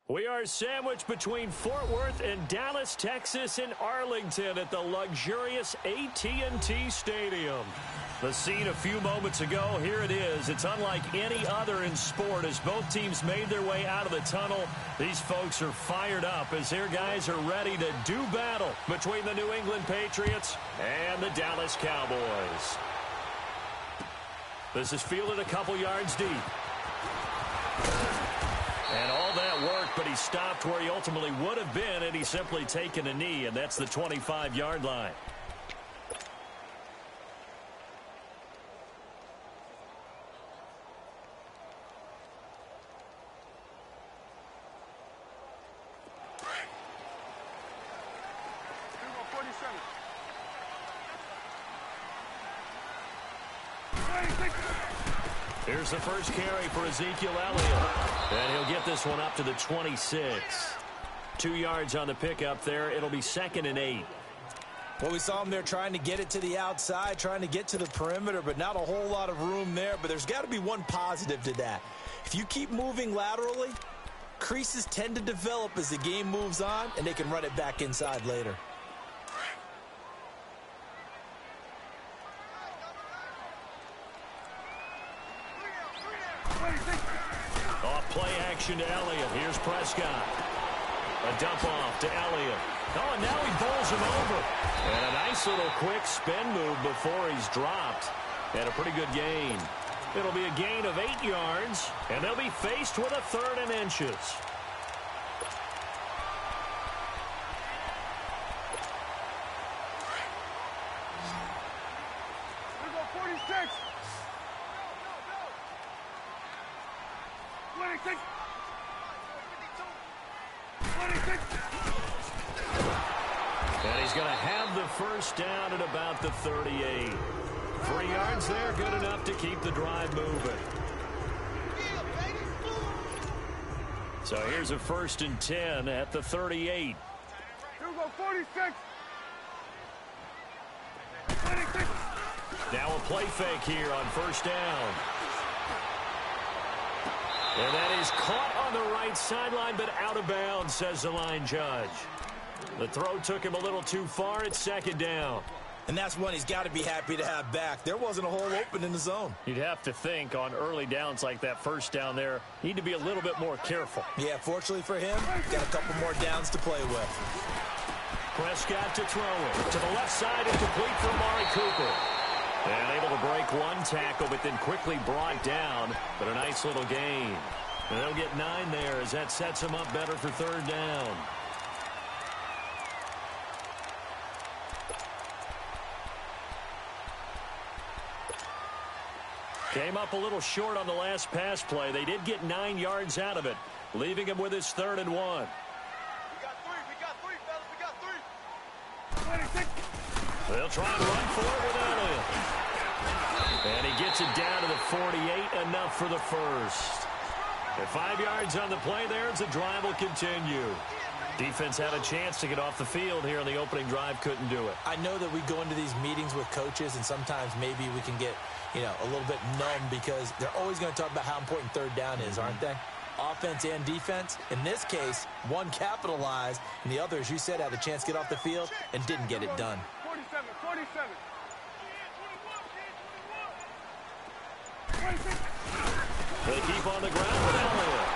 We are sandwiched between Fort Worth and Dallas, Texas, and Arlington at the luxurious AT&T Stadium. The scene a few moments ago, here it is. It's unlike any other in sport as both teams made their way out of the tunnel. These folks are fired up as their guys are ready to do battle between the New England Patriots and the Dallas Cowboys. This is fielded a couple yards deep. And all that work, but he stopped where he ultimately would have been, and he's simply taken a knee, and that's the 25-yard line. Here's the first carry for Ezekiel Elliott. And he'll get this one up to the 26. 2 yards on the pickup there. It'll be 2nd and 8. Well, we saw him there trying to get it to the outside, trying to get to the perimeter, but not a whole lot of room there. But there's got to be one positive to that. If you keep moving laterally, creases tend to develop as the game moves on, and they can run it back inside later. Play action to Elliott. Here's Prescott. A dump off to Elliott. Oh, and now he bowls him over. And a nice little quick spin move before he's dropped. And a pretty good gain. It'll be a gain of 8 yards, and they'll be faced with a 3rd and inches. We go 46. 26. 26. And he's going to have the first down at about the 38. 3 yards there, good enough to keep the drive moving. So here's a 1st and 10 at the 38. Here we go, 46. 26. Now a play fake here on 1st down. And that is caught on the right sideline, but out of bounds, says the line judge. The throw took him a little too far. It's 2nd down. And that's one he's got to be happy to have back. There wasn't a hole open in the zone. You'd have to think on early downs like that 1st down there, need to be a little bit more careful. Yeah, fortunately for him, got a couple more downs to play with. Prescott to throw it. To the left side, incomplete for Amari Cooper. And able to break one tackle, but then quickly brought down. But a nice little gain. And they'll get 9 there as that sets them up better for 3rd down. Came up a little short on the last pass play. They did get 9 yards out of it, leaving him with his 3rd and 1. We got 3, fellas, we got 3. 26. They'll try and run for it with Elliott. And he gets it down to the 48, enough for the first. And 5 yards on the play there as the drive will continue. Defense had a chance to get off the field here on the opening drive, couldn't do it. I know that we go into these meetings with coaches, and sometimes maybe we can get, a little bit numb because they're always going to talk about how important 3rd down is, aren't they? Offense and defense. In this case, one capitalized, and the other, as you said, had a chance to get off the field and didn't get it done. 47, 47. They keep on the ground with Elliott.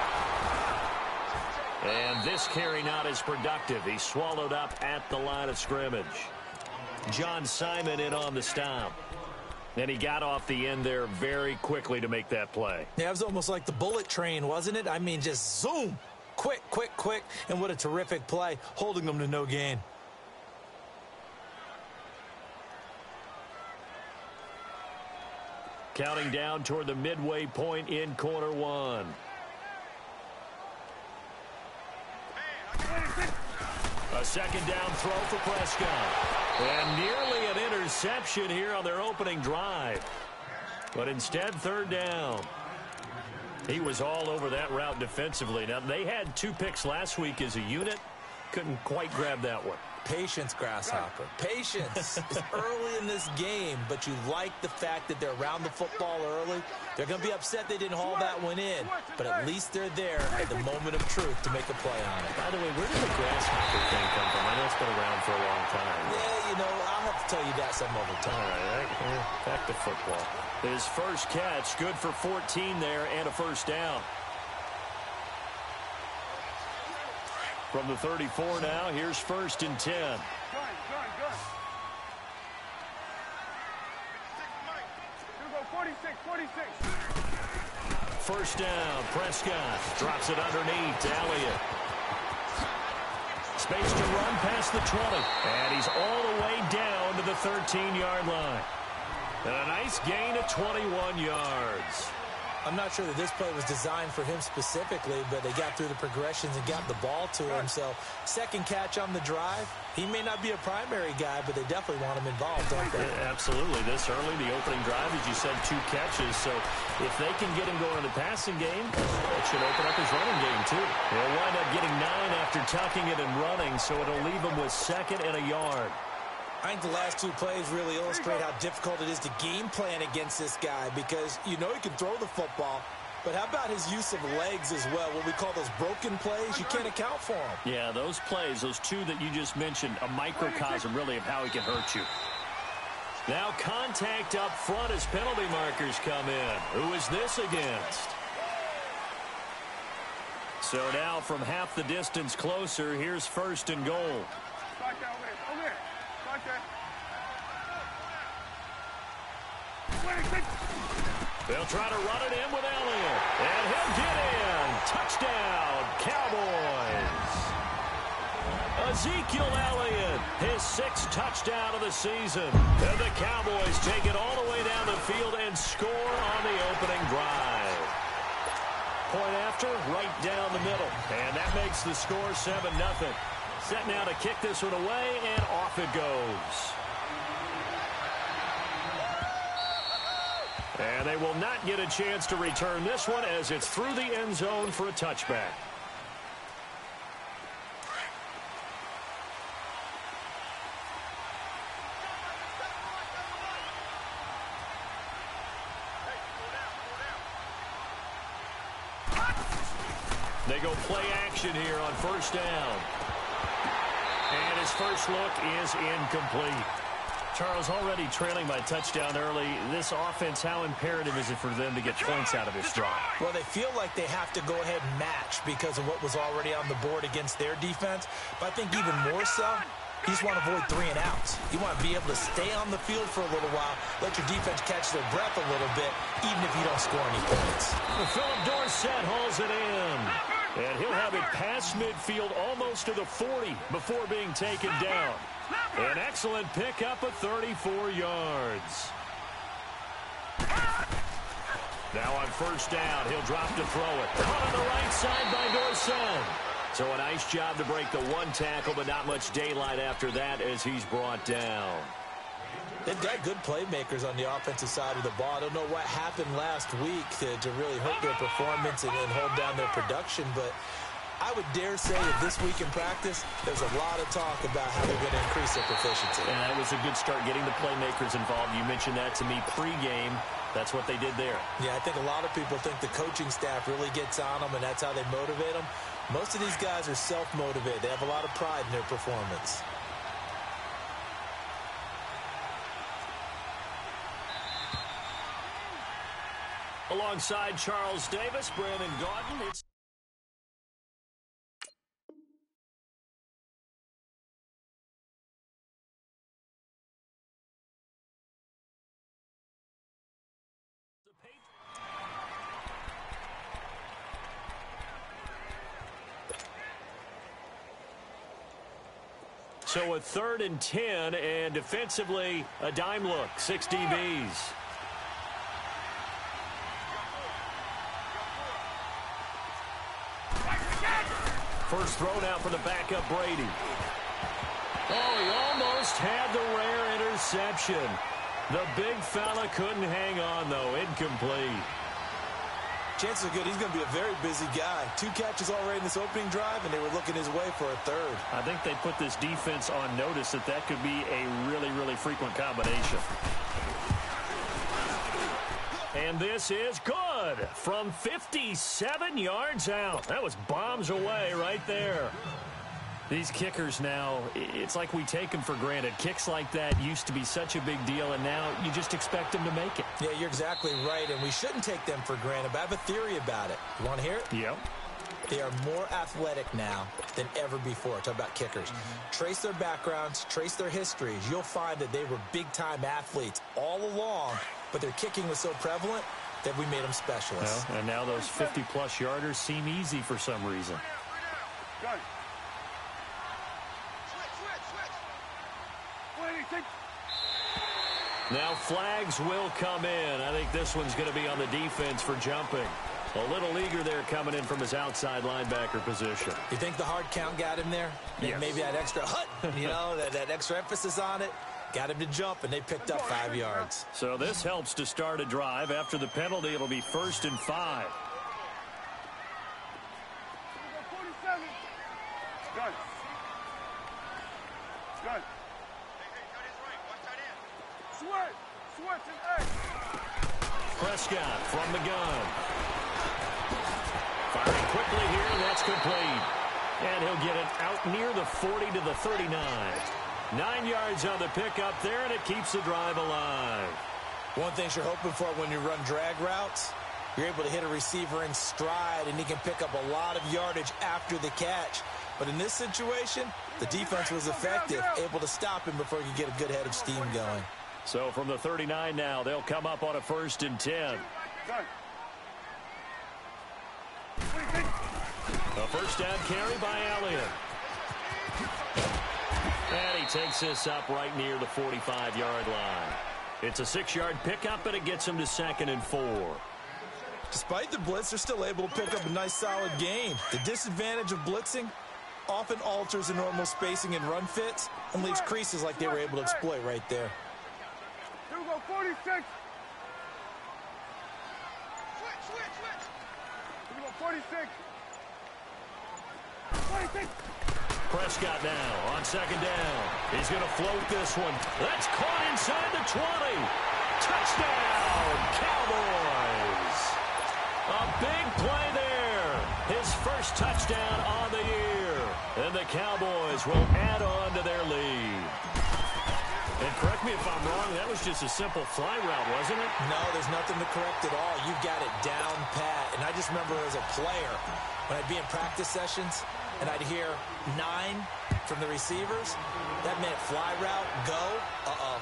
And this carry not as productive. He's swallowed up at the line of scrimmage. John Simon in on the stop. And he got off the end there very quickly to make that play. Yeah, it was almost like the bullet train, wasn't it? I mean, just zoom. Quick, quick, quick. And what a terrific play, holding them to no gain. Counting down toward the midway point in quarter 1. A 2nd down throw for Prescott. And nearly an interception here on their opening drive. But instead, 3rd down. He was all over that route defensively. Now, they had 2 picks last week as a unit. Couldn't quite grab that one. Patience, Grasshopper. Patience. It's early in this game, but you like the fact that they're around the football early. They're going to be upset they didn't haul that one in, but at least they're there at the moment of truth to make a play on it. By the way, where did the Grasshopper thing come from? I know it's been around for a long time. Yeah, you know, I'll have to tell you that some other time. All right, back to football. His first catch, good for 14 there and a first down. From the 34 now, here's 1st and 10. Gun. Here we go, 46. First down, Prescott drops it underneath to Elliott. Space to run past the 20, and he's all the way down to the 13-yard line. And a nice gain of 21 yards. I'm not sure that this play was designed for him specifically, but they got through the progressions and got the ball to him. So, second catch on the drive. He may not be a primary guy, but they definitely want him involved, don't they? Yeah, absolutely. This early, the opening drive, as you said, 2 catches. So, if they can get him going in the passing game, it should open up his running game, too. He'll wind up getting 9 after tucking it and running, so it'll leave him with 2nd and a yard. I think the last 2 plays really illustrate how difficult it is to game plan against this guy because you know he can throw the football, but how about his use of legs as well? What we call those broken plays, you can't account for them. Yeah, those plays, those 2 that you just mentioned, a microcosm really of how he can hurt you. Now contact up front as penalty markers come in. Who is this against? So now from half the distance closer, here's 1st and goal. They'll try to run it in with Elliott. And he'll get in. Touchdown, Cowboys. Ezekiel Elliott, his 6th touchdown of the season. And the Cowboys take it all the way down the field and score on the opening drive. Point after, right down the middle. And that makes the score 7-0. Set now to kick this one away, and off it goes. And they will not get a chance to return this one as it's through the end zone for a touchback. They go play action here on 1st down. And his first look is incomplete. Charles, already trailing by touchdown early. This offense, how imperative is it for them to get points out of this drive? Well, they feel like they have to go ahead and match because of what was already on the board against their defense. But I think even more so, you just want to avoid 3 and outs. You want to be able to stay on the field for a little while, let your defense catch their breath a little bit, even if you don't score any points. Philip Dorsett hauls it in. And he'll have it past midfield almost to the 40 before being taken down. An excellent pickup of 34 yards. Now on 1st down, he'll drop to throw it. Caught on the right side by Dorsett. So a nice job to break the 1 tackle, but not much daylight after that as he's brought down. They've got good playmakers on the offensive side of the ball. I don't know what happened last week to really hurt their performance and hold down their production, but I would dare say that this week in practice, there's a lot of talk about how they're going to increase their proficiency. And that was a good start, getting the playmakers involved. You mentioned that to me pregame. That's what they did there. Yeah, I think a lot of people think the coaching staff really gets on them, and that's how they motivate them. Most of these guys are self-motivated. They have a lot of pride in their performance. Alongside Charles Davis, Brandon Gaudin, it's so a 3rd and 10, and defensively, a dime look, 6 DBs. First throw now for the backup Brady. Oh, he almost had the rare interception. The big fella couldn't hang on, though. Incomplete. Chances are good he's going to be a very busy guy. 2 catches already in this opening drive, and they were looking his way for a third. I think they put this defense on notice that that could be a really, really frequent combination. And this is good from 57 yards out. That was bombs away right there. These kickers now, it's like we take them for granted. Kicks like that used to be such a big deal, and now you just expect them to make it. Yeah, you're exactly right, and we shouldn't take them for granted, but I have a theory about it. You want to hear it? Yep. They are more athletic now than ever before. Talk about kickers. Trace their backgrounds, trace their histories. You'll find that they were big-time athletes all along, but their kicking was so prevalent that we made them specialists. Well, and now those 50-plus yarders seem easy for some reason. Go. Switch. Now flags will come in. I think this one's going to be on the defense for jumping. A little eager there coming in from his outside linebacker position. You think the hard count got him there? Yes. Maybe that extra that extra emphasis on it got him to jump, and they picked up 5 yards. So this helps to start a drive. After the penalty, it'll be 1st and 5. Good. Switch and Prescott from the gun. Firing quickly here, and that's complete. And he'll get it out near the 40 to the 39. 9 yards on the pickup there, and it keeps the drive alive. One thing you're hoping for when you run drag routes, you're able to hit a receiver in stride, and he can pick up a lot of yardage after the catch. But in this situation, the defense was effective, able to stop him before he could get a good head of steam going. So from the 39 now, they'll come up on a 1st and 10. A first down carry by Elliott. And he takes this up right near the 45-yard line. It's a 6-yard pickup, and it gets him to 2nd and 4. Despite the blitz, they're still able to pick up a nice, solid gain. The disadvantage of blitzing often alters the normal spacing and run fits and leaves creases like they were able to exploit right there. Here we go, 46. Switch. Here we go, 46. 46. Prescott now on 2nd down. He's going to float this one. That's caught inside the 20. Touchdown, Cowboys. A big play there. His first touchdown on the year. And the Cowboys will add on to their lead. And correct me if I'm wrong, that was just a simple fly route, wasn't it? No, there's nothing to correct at all. You've got it down pat. And I just remember as a player, when I'd be in practice sessions, and I'd hear 9 from the receivers, that meant fly route, go,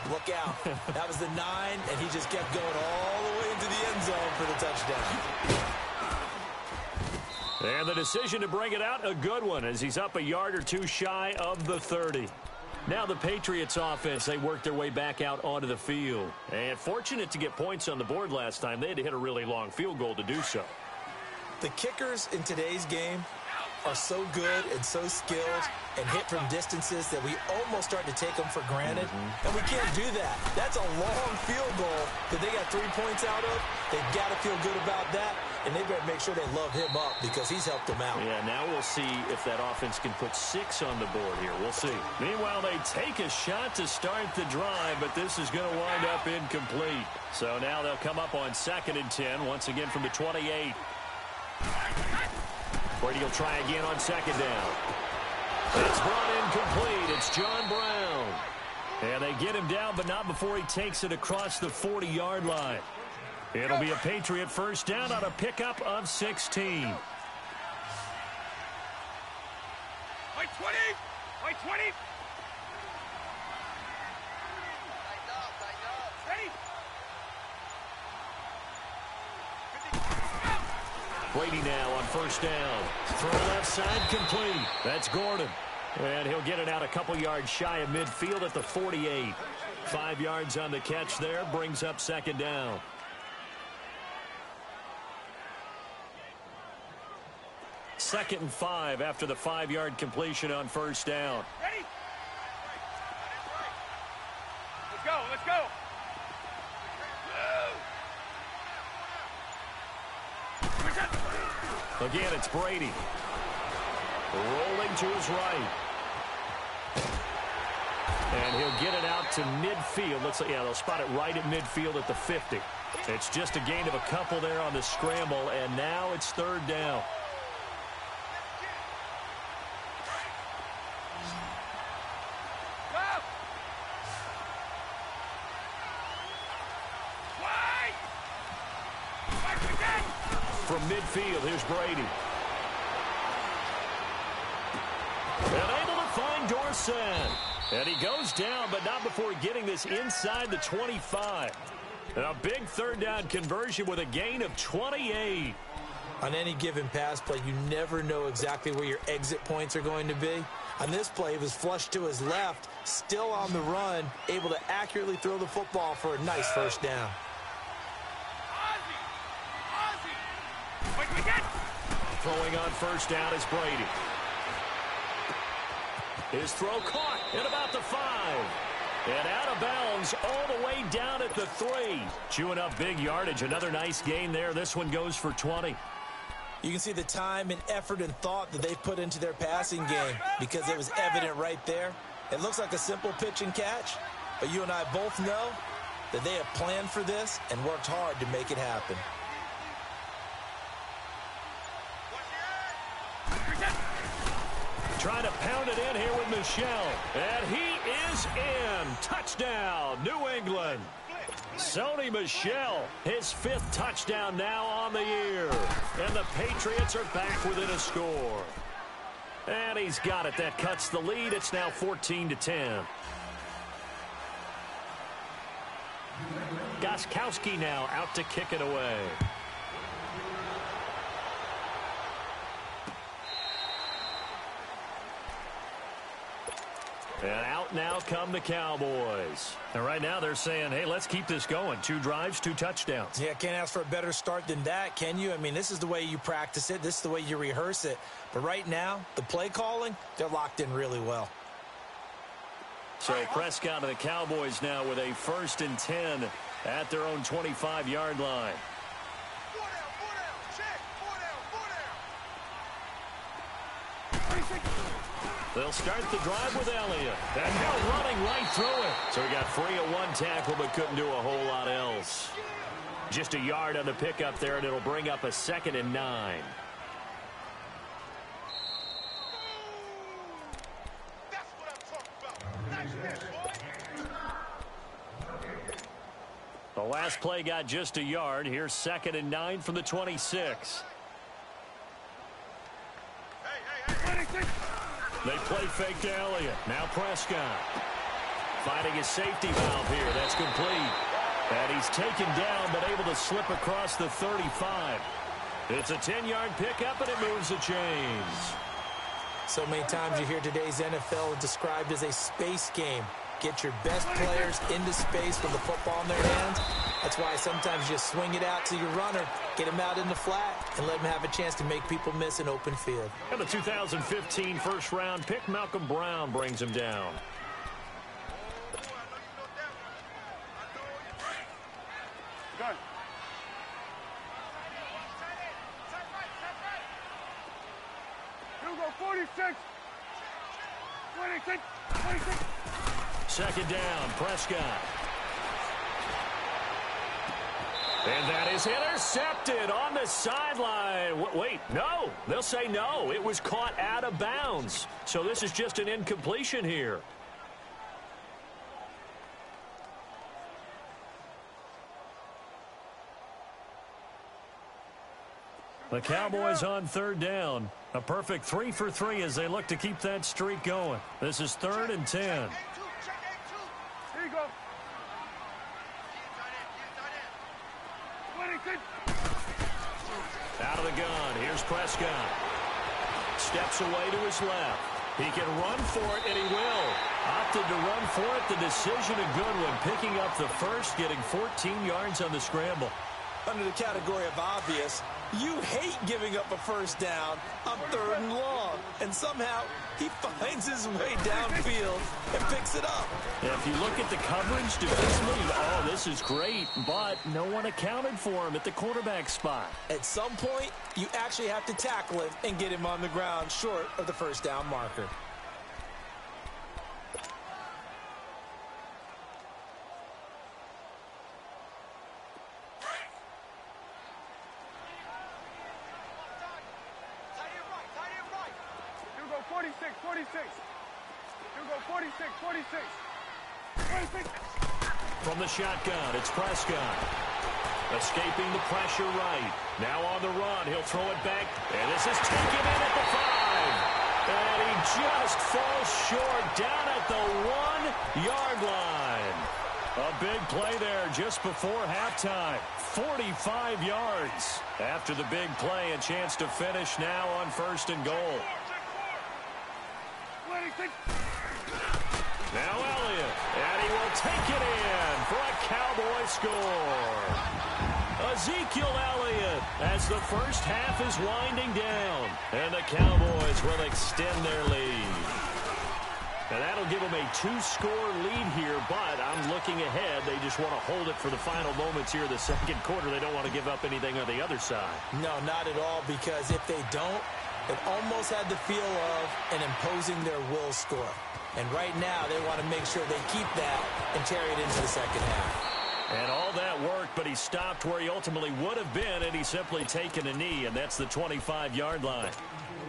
look out. That was the 9, and he just kept going all the way into the end zone for the touchdown. And the decision to bring it out, a good one, as he's up a yard or two shy of the 30. Now the Patriots offense, they worked their way back out onto the field. And fortunate to get points on the board last time. They had to hit a really long field goal to do so. The kickers in today's game are so good and so skilled and hit from distances that we almost start to take them for granted. And we can't do that. That's a long field goal that they got 3 points out of. They've got to feel good about that, and they better make sure they love him up because he's helped them out. Yeah, now we'll see if that offense can put 6 on the board here. We'll see. Meanwhile, they take a shot to start the drive, but this is going to wind up incomplete. So now they'll come up on 2nd and 10, once again from the 28. Brady will try again on 2nd down. It's brought in complete. It's John Brown. And they get him down, but not before he takes it across the 40-yard line. It'll be a Patriot first down on a pickup of 16. White 20. White 20. Ready? Brady now on first down. Throw left side complete. That's Gordon. And he'll get it out a couple yards shy of midfield at the 48. 5 yards on the catch there. Brings up 2nd down. Second and 5 after the 5-yard completion on first down. Ready? Let's go. Let's go. Again, it's Brady. Rolling to his right. And he'll get it out to midfield. Looks like, yeah, they'll spot it right at midfield at the 50. It's just a gain of a couple there on the scramble, and now it's third down. From midfield, here's Brady. And able to find Dorsett. And he goes down, but not before getting this inside the 25. And a big third down conversion with a gain of 28. On any given pass play, you never know exactly where your exit points are going to be. On this play, it was flushed to his left, still on the run, able to accurately throw the football for a nice first down. Throwing on first down is Brady. His throw caught at about the 5. And out of bounds all the way down at the 3. Chewing up big yardage. Another nice gain there. This one goes for 20. You can see the time and effort and thought that they've put into their passing game because it was evident right there. It looks like a simple pitch and catch, but you and I both know that they have planned for this and worked hard to make it happen. Trying to pound it in here with Michel. And he is in. Touchdown, New England. Sony Michel, his 5th touchdown now on the year. And the Patriots are back within a score. And he's got it. That cuts the lead. It's now 14-10. Gostkowski now out to kick it away. And out now come the Cowboys. And right now they're saying, hey, let's keep this going. 2 drives, 2 touchdowns. Yeah, can't ask for a better start than that, can you? I mean, this is the way you practice it. This is the way you rehearse it. But right now, the play calling, they're locked in really well. So Prescott of the Cowboys now with a 1st and 10 at their own 25-yard line. They'll start the drive with Elliott. And now running right through it. So he got free of 1 tackle but couldn't do a whole lot else. Just a yard on the pickup there, and it'll bring up a 2nd and 9. That's what I'm talking about. Nice catch, boy. The last play got just a yard. Here's 2nd and 9 from the 26. They play fake to Elliott. Now Prescott. Finding his safety valve here. That's complete. And he's taken down but able to slip across the 35. It's a 10-yard pickup and it moves the chains. So many times you hear today's NFL described as a space game. Get your best players into space with the football in their hands. That's why sometimes you just swing it out to your runner, get him out in the flat, and let him have a chance to make people miss an open field. And the 2015 first-round pick, Malcolm Brown, brings him down. Gun. Hugo, 46. 26. 26. 2nd down, Prescott. And that is intercepted on the sideline. Wait, no. They'll say no. It was caught out of bounds. So this is just an incompletion here. The Cowboys on 3rd down. A perfect 3 for 3 as they look to keep that streak going. This is 3rd and 10. Here you go. 26. Out of the gun. Here's Prescott. Steps away to his left. He can run for it, and he will. Opted to run for it. The decision a good one. Picking up the first, getting 14 yards on the scramble. Under the category of obvious, you hate giving up a first down on 3rd and long. And and somehow he finds his way downfield and picks it up. If you look at the coverage defensively, oh, this is great, but no one accounted for him at the quarterback spot. At some point, you actually have to tackle him and get him on the ground short of the first down marker. From the shotgun, it's Prescott. Escaping the pressure right. Now on the run, he'll throw it back. And this is taken in at the 5. And he just falls short down at the 1-yard line. A big play there just before halftime. 45 yards. After the big play, a chance to finish now on 1st and goal. Now Elliott, and he will take it in for a Cowboy score. Ezekiel Elliott as the first half is winding down, and the Cowboys will extend their lead. And that'll give them a 2-score lead here, but I'm looking ahead. They just want to hold it for the final moments here in the second quarter. They don't want to give up anything on the other side. No, not at all, because if they don't, it almost had the feel of an imposing their will score. And right now, they want to make sure they keep that and carry it into the second half. And all that worked, but he stopped where he ultimately would have been, and he's simply taken a knee, and that's the 25-yard line.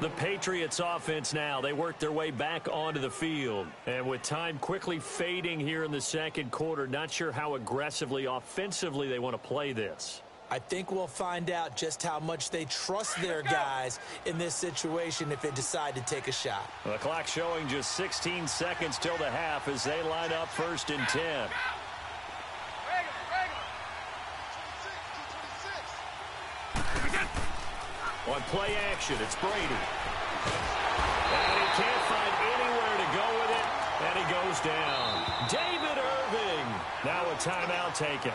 The Patriots offense now, they work their way back onto the field. And with time quickly fading here in the second quarter, not sure how aggressively, offensively they want to play this. I think we'll find out just how much they trust their guys in this situation if they decide to take a shot. The clock showing just 16 seconds till the half as they line up 1st and 10. On play action, it's Brady. And he can't find anywhere to go with it, and he goes down. David Irving. Now a timeout taken.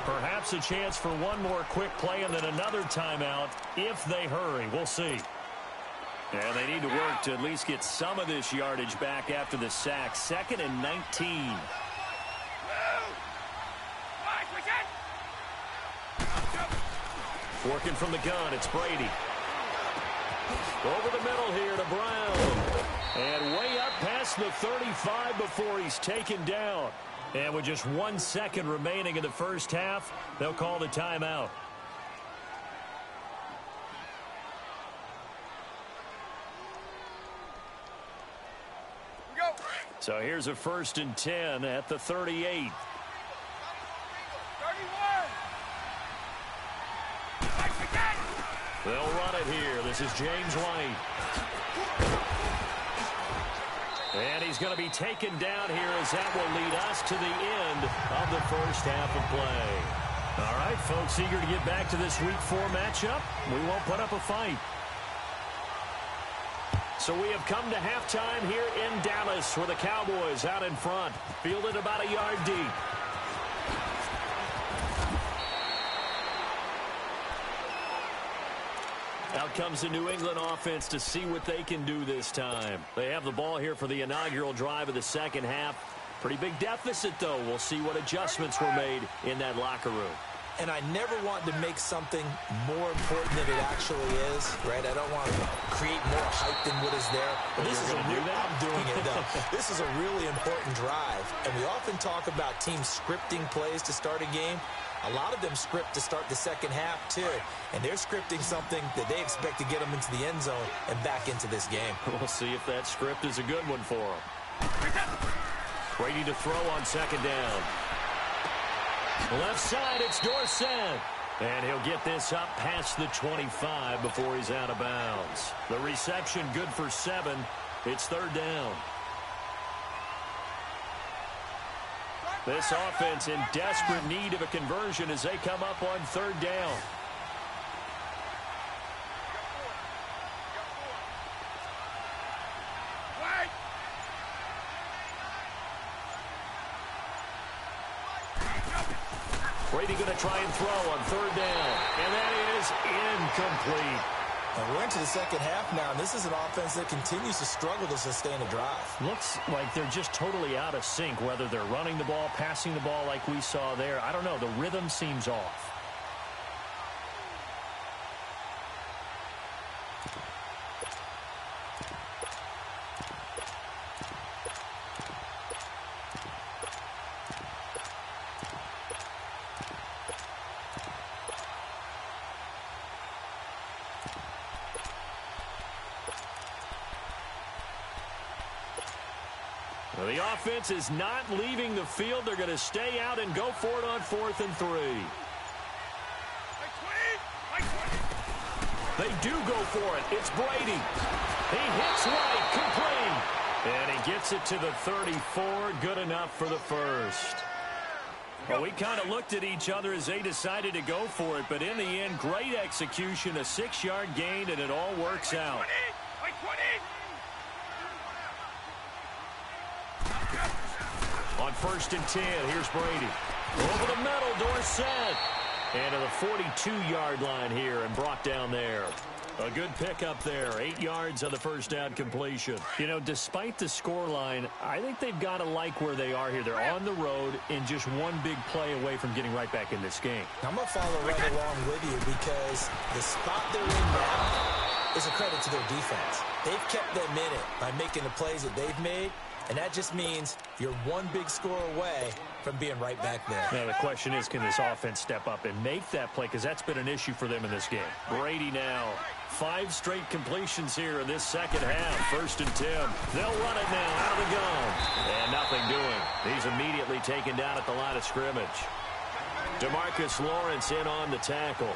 Perhaps a chance for one more quick play and then another timeout if they hurry. We'll see. And they need to work to at least get some of this yardage back after the sack. 2nd and 19. Working from the gun, it's Brady. Over the middle here to Brown. And way up past the 35 before he's taken down. And with just 1 second remaining in the first half, they'll call the timeout. So here's a 1st and 10 at the 38. They'll run it here. This is James White. And he's going to be taken down here as that will lead us to the end of the first half of play. All right, folks, eager to get back to this Week 4 matchup. We won't put up a fight. So we have come to halftime here in Dallas where the Cowboys out in front, fielded about a yard deep. Out comes the New England offense to see what they can do this time. They have the ball here for the inaugural drive of the second half. Pretty big deficit, though. We'll see what adjustments were made in that locker room. And I never want to make something more important than it actually is, right? I don't want to create more hype than what is there. But this is I'm doing it, though. This is a really important drive. And we often talk about teams scripting plays to start a game. A lot of them script to start the second half, too. And they're scripting something that they expect to get them into the end zone and back into this game. We'll see if that script is a good one for them. Brady to throw on second down. Left side, it's Dorsett. And he'll get this up past the 25 before he's out of bounds. The reception good for 7. It's 3rd down. This offense in desperate need of a conversion as they come up on 3rd down. Brady going to try and throw on 3rd down. And that is incomplete. And we're into the second half now, and this is an offense that continues to struggle to sustain a drive. Looks like they're just totally out of sync, whether they're running the ball, passing the ball like we saw there. I don't know. The rhythm seems off. Well, the offense is not leaving the field. They're going to stay out and go for it on 4th and 3. They do go for it. It's Brady. He hits right, complete. And he gets it to the 34. Good enough for the first. Well, we kind of looked at each other as they decided to go for it. But in the end, great execution, a 6-yard gain, and it all works out. On 1st and 10, here's Brady. Over the middle, Dorsett. And to the 42-yard line here and brought down there. A good pickup there. 8 yards on the first down completion. You know, despite the scoreline, I think they've got to like where they are here. They're on the road and just one big play away from getting right back in this game. I'm going to follow right along with you because the spot they're in now is a credit to their defense. They've kept them in it by making the plays that they've made. And that just means you're one big score away from being right back there. Now, the question is, can this offense step up and make that play? Because that's been an issue for them in this game. Brady now. 5 straight completions here in this second half. 1st and 10. They'll run it now out of the gun. And nothing doing. He's immediately taken down at the line of scrimmage. DeMarcus Lawrence in on the tackle.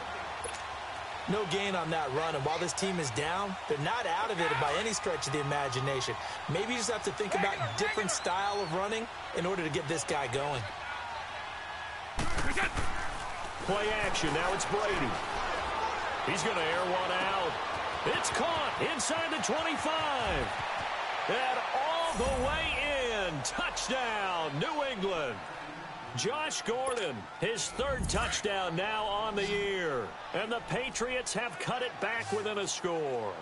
No gain on that run, and while this team is down, they're not out of it by any stretch of the imagination. Maybe you just have to think about a different style of running in order to get this guy going. Play action. Now it's Brady. He's going to air one out. It's caught inside the 25. And all the way in. Touchdown, New England. Josh Gordon, his 3rd touchdown now on the year. And the Patriots have cut it back within a score.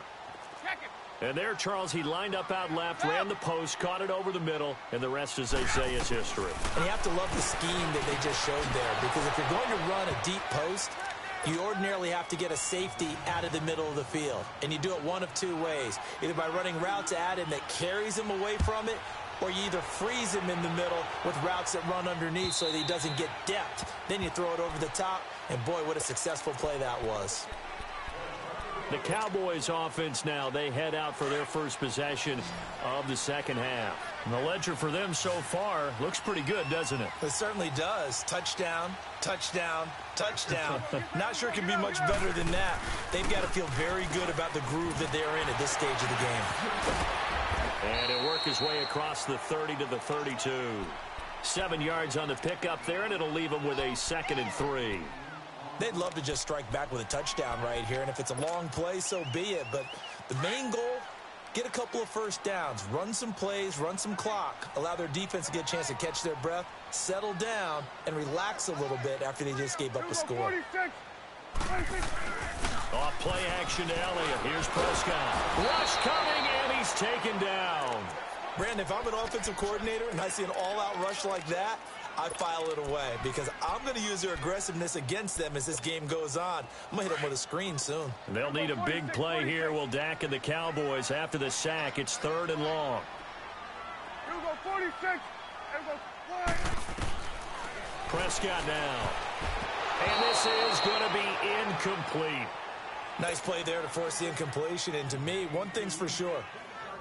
And there, Charles, he lined up out left, ran the post, caught it over the middle, and the rest, as they say, is history. And you have to love the scheme that they just showed there, because if you're going to run a deep post, you ordinarily have to get a safety out of the middle of the field. And you do it one of 2 ways, either by running routes at him that carries him away from it, or you either freeze him in the middle with routes that run underneath so that he doesn't get depth. Then you throw it over the top, and boy, what a successful play that was. The Cowboys offense now, they head out for their first possession of the second half. And the ledger for them so far looks pretty good, doesn't it? It certainly does. Touchdown, touchdown, touchdown. Not sure it can be much better than that. They've got to feel very good about the groove that they're in at this stage of the game. And he'll work his way across the 30 to the 32. 7 yards on the pickup there, and it'll leave him with a 2nd and 3. They'd love to just strike back with a touchdown right here, and if it's a long play, so be it. But the main goal, get a couple of first downs, run some plays, run some clock, allow their defense to get a chance to catch their breath, settle down, and relax a little bit after they just gave up a score. Off play action to Elliott. Here's Prescott. Rush coming, and he's taken down. Brandon, if I'm an offensive coordinator and I see an all-out rush like that, I file it away because I'm going to use their aggressiveness against them as this game goes on. I'm going to hit them with a screen soon. They'll need a big play here. Will Dak and the Cowboys after the sack. It's 3rd and long. Here we go, 46. Prescott now. And this is going to be incomplete. Nice play there to force the incompletion. And to me, one thing's for sure.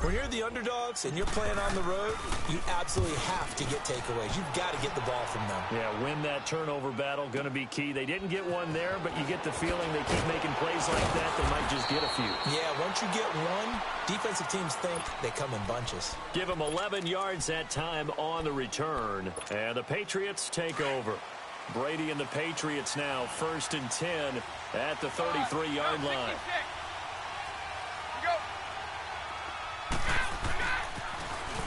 When you're the underdogs and you're playing on the road, you absolutely have to get takeaways. You've got to get the ball from them. Yeah, win that turnover battle, going to be key. They didn't get one there, but you get the feeling they keep making plays like that, they might just get a few. Yeah, once you get one, defensive teams think they come in bunches. Give them 11 yards that time on the return, and the Patriots take over. Brady and the Patriots now 1st and 10 at the 33-yard line.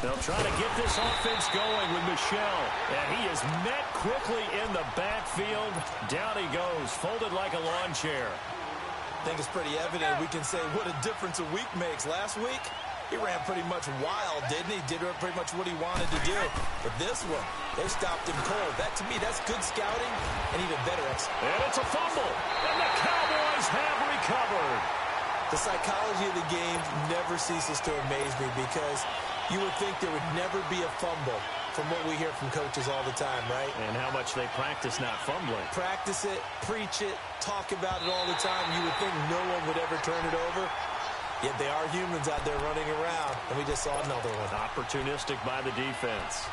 They'll try to get this offense going with Michel. And he is met quickly in the backfield. Down he goes, folded like a lawn chair. I think it's pretty evident. We can say what a difference a week makes. Last week, he ran pretty much wild, didn't he? Did pretty much what he wanted to do. But this one, they stopped him cold. That, to me, that's good scouting and even better execution. And it's a fumble. And the Cowboys have recovered. The psychology of the game never ceases to amaze me because you would think there would never be a fumble from what we hear from coaches all the time, right? And how much they practice not fumbling. Practice it, preach it, talk about it all the time. You would think no one would ever turn it over. Yet they are humans out there running around, and we just saw another one. Opportunistic by the defense.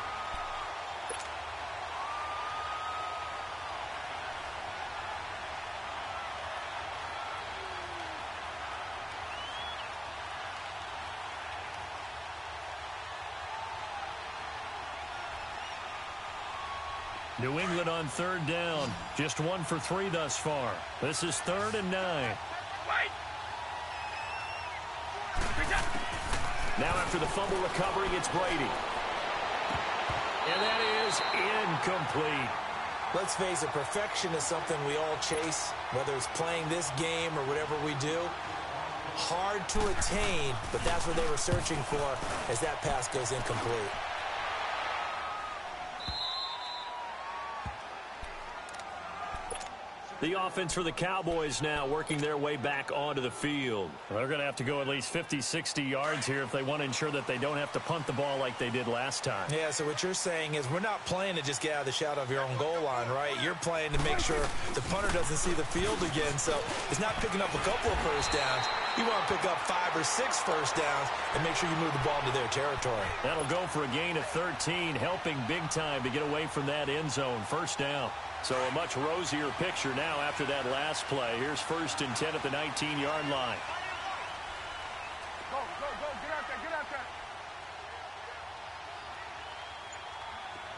New England on third down. Just 1 for 3 thus far. This is 3rd and 9. Now after the fumble recovery, it's Brady. And that is incomplete. Let's face it, perfection is something we all chase, whether it's playing this game or whatever we do. Hard to attain, but that's what they were searching for as that pass goes incomplete. The offense for the Cowboys now working their way back onto the field. They're going to have to go at least 50, 60 yards here if they want to ensure that they don't have to punt the ball like they did last time. Yeah, so what you're saying is we're not playing to just get out of the shadow of your own goal line, right? You're playing to make sure the punter doesn't see the field again. So it's not picking up a couple of first downs. You want to pick up 5 or 6 first downs and make sure you move the ball into their territory. That'll go for a gain of 13, helping big time to get away from that end zone. First down. So a much rosier picture now after that last play. Here's 1st and 10 at the 19-yard line. Go, get out there, get out there.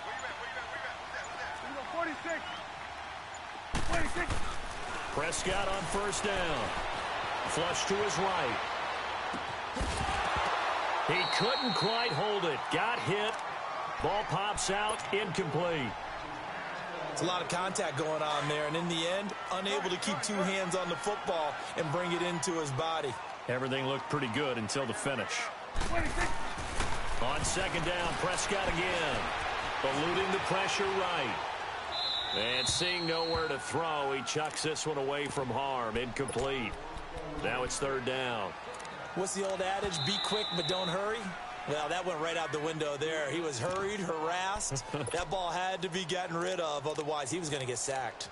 Where you at? Who's that? 46. Prescott on first down. Flush to his right. He couldn't quite hold it. Got hit. Ball pops out. Incomplete. It's a lot of contact going on there, and in the end, unable to keep 2 hands on the football and bring it into his body. Everything looked pretty good until the finish. On second down, Prescott again. Eluding the pressure right. And seeing nowhere to throw, he chucks this one away from harm. Incomplete. Now it's 3rd down. What's the old adage? Be quick, but don't hurry. Well, that went right out the window there. He was hurried, harassed. That ball had to be gotten rid of, otherwise he was going to get sacked.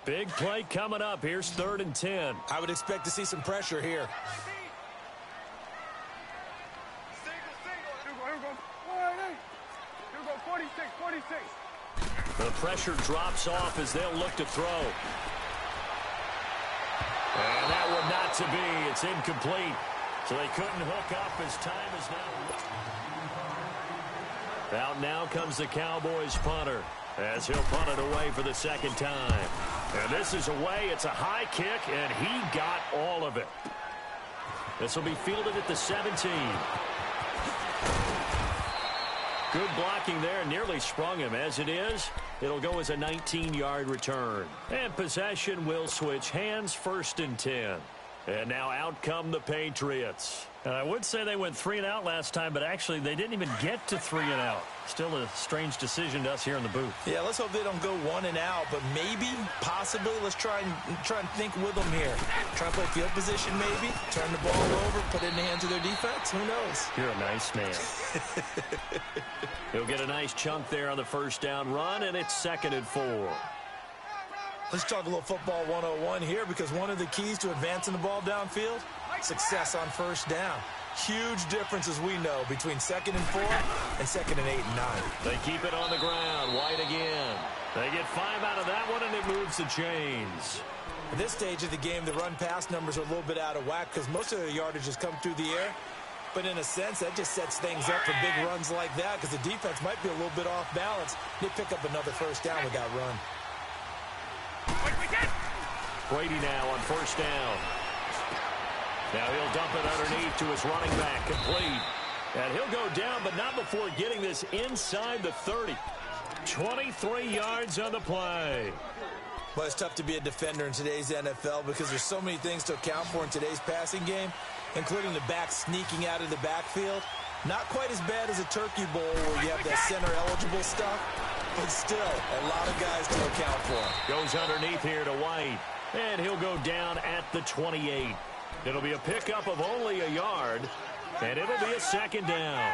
Big play coming up. Here's 3rd and 10. I would expect to see some pressure here. Here we go, 46. The pressure drops off as they'll look to throw. And that one not to be. It's incomplete. So they couldn't hook up as time is now. Out now comes the Cowboys punter as he'll punt it away for the 2nd time. And this is away. It's a high kick, and he got all of it. This will be fielded at the 17. Good blocking there. Nearly sprung him. As it is, it'll go as a 19-yard return. And possession will switch hands. 1st and 10. And now out come the Patriots. I would say they went 3 and out last time, but actually they didn't even get to 3 and out. Still a strange decision to us here in the booth. Yeah, let's hope they don't go 1 and out, but maybe, possibly, let's try and think with them here. Try and play field position maybe, turn the ball over, put it in the hands of their defense. Who knows? You're a nice man. He'll get a nice chunk there on the 1st down run, and it's 2nd and 4. Let's talk a little football 101 here, because one of the keys to advancing the ball downfield, success on 1st down. Huge difference, as we know, between 2nd and 4 and 2nd and 8 and 9. They keep it on the ground. White again. They get 5 out of that one, and it moves the chains. At this stage of the game, the run-pass numbers are a little bit out of whack because most of the yardage has come through the air. But in a sense, that just sets things up for big runs like that because the defense might be a little bit off balance. They pick up another 1st down with that run. Brady now on 1st down. Now he'll dump it underneath to his running back, complete. And he'll go down, but not before getting this inside the 30. 23 yards on the play. Well, it's tough to be a defender in today's NFL because there's so many things to account for in today's passing game, including the back sneaking out of the backfield. Not quite as bad as a turkey bowl where you have that center-eligible stuff, but still a lot of guys to account for. Goes underneath here to White, and he'll go down at the 28. It'll be a pickup of only a yard, and it'll be a second down.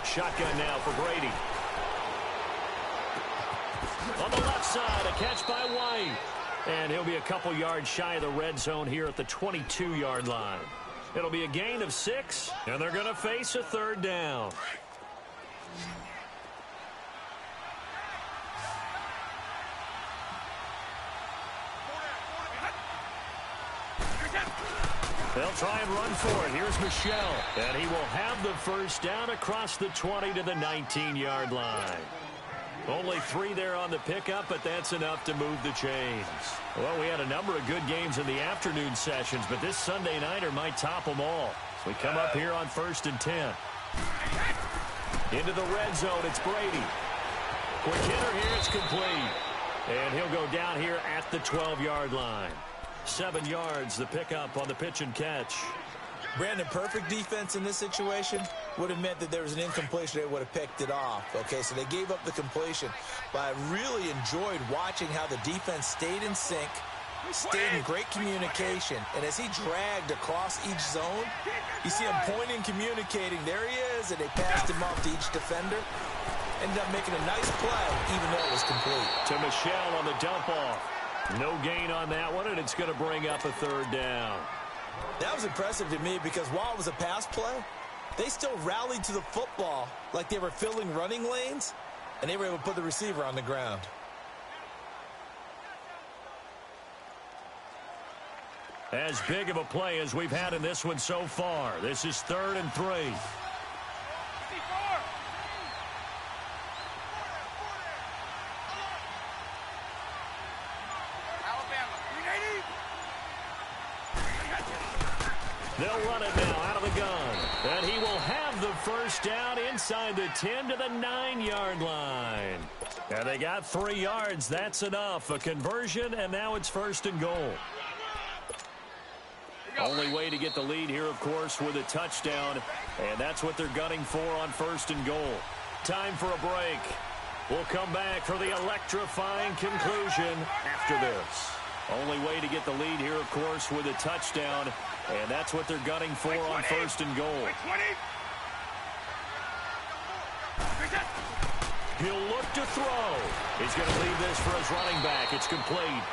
Shotgun now for Brady. On the left side, a catch by White. And he'll be a couple yards shy of the red zone here at the 22-yard line. It'll be a gain of 6, and they're going to face a third down. They'll try and run for it. Here's Michelle. And he will have the first down across the 20 to the 19-yard line. Only 3 there on the pickup, but that's enough to move the chains. Well, we had a number of good games in the afternoon sessions, but this Sunday nighter might top them all. So we come up here on 1st and 10. Into the red zone, it's Brady. Quick hitter here, it's complete. And he'll go down here at the 12-yard line. 7 yards, the pickup on the pitch and catch. Brandon, perfect defense in this situation would have meant that there was an incompletion. They would have picked it off. Okay, so they gave up the completion. But I really enjoyed watching how the defense stayed in sync, stayed in great communication. And as he dragged across each zone, you see him pointing, communicating. There he is, and they passed him off to each defender. Ended up making a nice play, even though it was complete. To Michelle on the dump-off. No gain on that one, and it's going to bring up a third down. That was impressive to me because while it was a pass play, they still rallied to the football like they were filling running lanes, and they were able to put the receiver on the ground. As big of a play as we've had in this one so far. This is 3rd and 3. They'll run it now out of the gun. And he will have the first down inside the 10 to the 9-yard line. And they got 3 yards. That's enough. A conversion, and now it's 1st and goal. Only way to get the lead here, of course, with a touchdown. And that's what they're gunning for on 1st and goal. Time for a break. We'll come back for the electrifying conclusion after this. Only way to get the lead here, of course, with a touchdown. And that's what they're gunning for on 1st and goal. He'll look to throw. He's going to leave this for his running back. It's complete.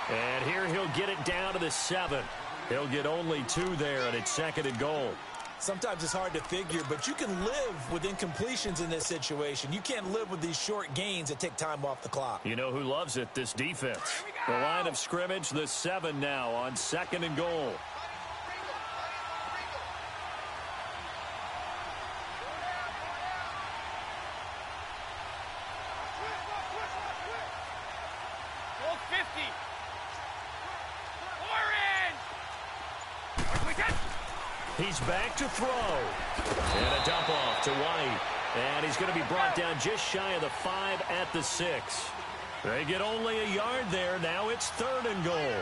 And here he'll get it down to the 7. He'll get only 2 there, and it's 2nd and goal. Sometimes it's hard to figure, but you can live with incompletions in this situation. You can't live with these short gains that take time off the clock. You know who loves it? This defense. The line of scrimmage, the 7 now on 2nd and goal. He's back to throw. And a dump off to White. And he's going to be brought down just shy of the 5 at the 6. They get only a yard there. Now it's 3rd and goal.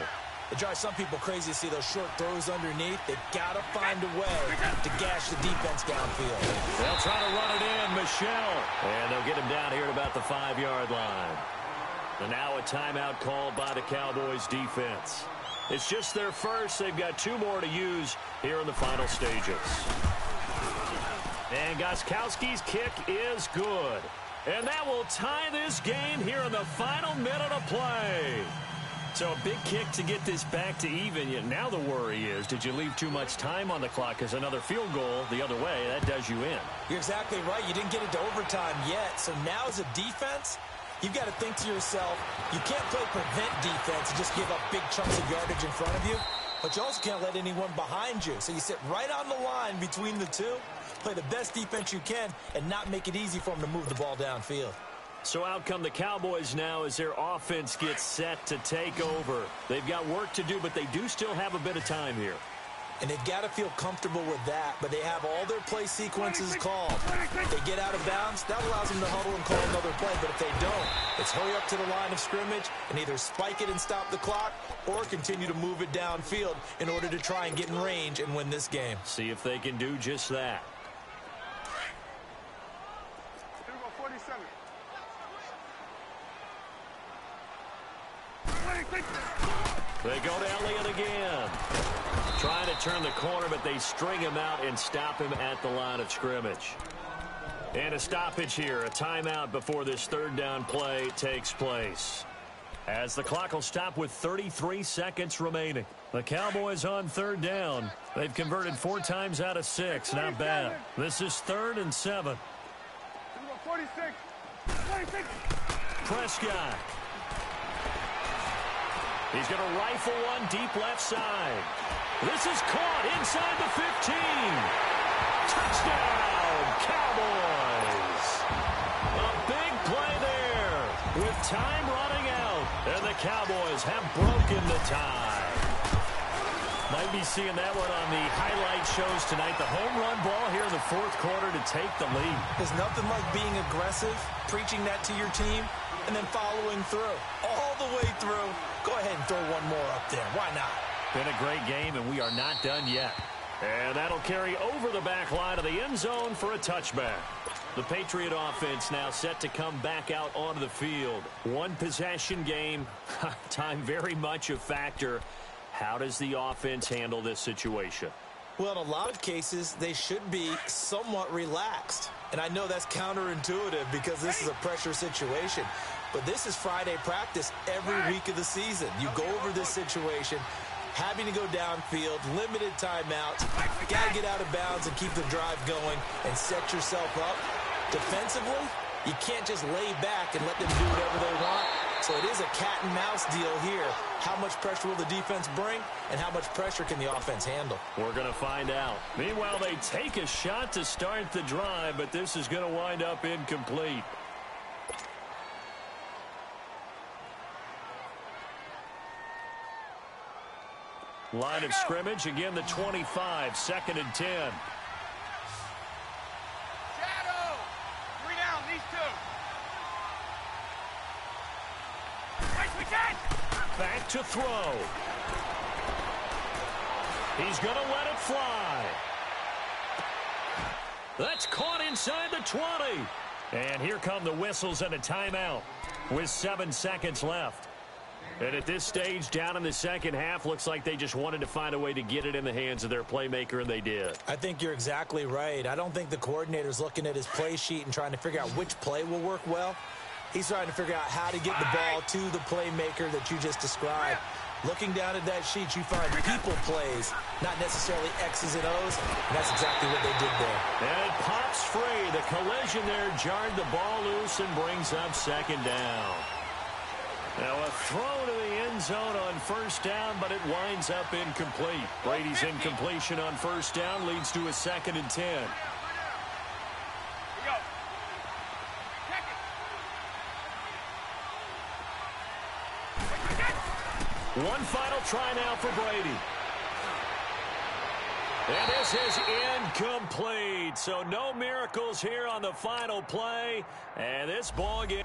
It drives some people crazy to see those short throws underneath. They've got to find a way to gash the defense downfield. They'll try to run it in. Michelle. And they'll get him down here at about the 5-yard line. And now a timeout called by the Cowboys defense. It's just their first. They've got 2 more to use here in the final stages. And Gostkowski's kick is good. And that will tie this game here in the final minute of play. So a big kick to get this back to even. Yet now the worry is, did you leave too much time on the clock? Because another field goal the other way, that does you in. You're exactly right. You didn't get into overtime yet. So now as a defense, you've got to think to yourself, you can't play prevent defense and just give up big chunks of yardage in front of you, but you also can't let anyone behind you. So you sit right on the line between the two, play the best defense you can, and not make it easy for them to move the ball downfield. So out come the Cowboys now as their offense gets set to take over. They've got work to do, but they do still have a bit of time here. And they've got to feel comfortable with that, but they have all their play sequences called. If they get out of bounds, that allows them to huddle and call another play, but if they don't, it's hurry up to the line of scrimmage and either spike it and stop the clock or continue to move it downfield in order to try and get in range and win this game. See if they can do just that. 47. They go to Elliott again. Trying to turn the corner, but they string him out and stop him at the line of scrimmage. And a stoppage here, a timeout before this third down play takes place. As the clock will stop with 33 seconds remaining. The Cowboys on third down. They've converted 4 times out of 6. Not bad. This is 3rd and 7. 46. Prescott. He's going to rifle one deep left side. This is caught inside the 15. Touchdown, Cowboys. A big play there with time running out. And the Cowboys have broken the tie. Might be seeing that one on the highlight shows tonight. The home run ball here in the 4th quarter to take the lead. There's nothing like being aggressive, preaching that to your team, and then following through. All the way through. Go ahead and throw one more up there. Why not? Been a great game, and we are not done yet. And that'll carry over the back line of the end zone for a touchback. The Patriot offense now set to come back out onto the field. One possession game. Time very much a factor. How does the offense handle this situation? Well, in a lot of cases, they should be somewhat relaxed. And I know that's counterintuitive because this is a pressure situation. But this is Friday practice every week of the season. You go over this situation, having to go downfield, limited timeouts, got to get out of bounds and keep the drive going and set yourself up. Defensively, you can't just lay back and let them do whatever they want. So it is a cat and mouse deal here. How much pressure will the defense bring, and how much pressure can the offense handle? We're going to find out. Meanwhile, they take a shot to start the drive, but this is going to wind up incomplete. Line of scrimmage, again the 25, 2nd and 10. Shadow. 3 down, these 2. Back to throw. He's going to let it fly. That's caught inside the 20. And here come the whistles and a timeout with 7 seconds left. And at this stage, down in the second half, looks like they just wanted to find a way to get it in the hands of their playmaker, and they did. I think you're exactly right. I don't think the coordinator's looking at his play sheet and trying to figure out which play will work well. He's trying to figure out how to get the ball to the playmaker that you just described. Looking down at that sheet, you find people plays, not necessarily X's and O's, and that's exactly what they did there. And it pops free. The collision there jarred the ball loose and brings up 2nd down. Now a throw to the end zone on 1st down, but it winds up incomplete. Brady's incompletion on 1st down leads to a 2nd and 10. One final try now for Brady. And this is incomplete. So no miracles here on the final play. And this ball game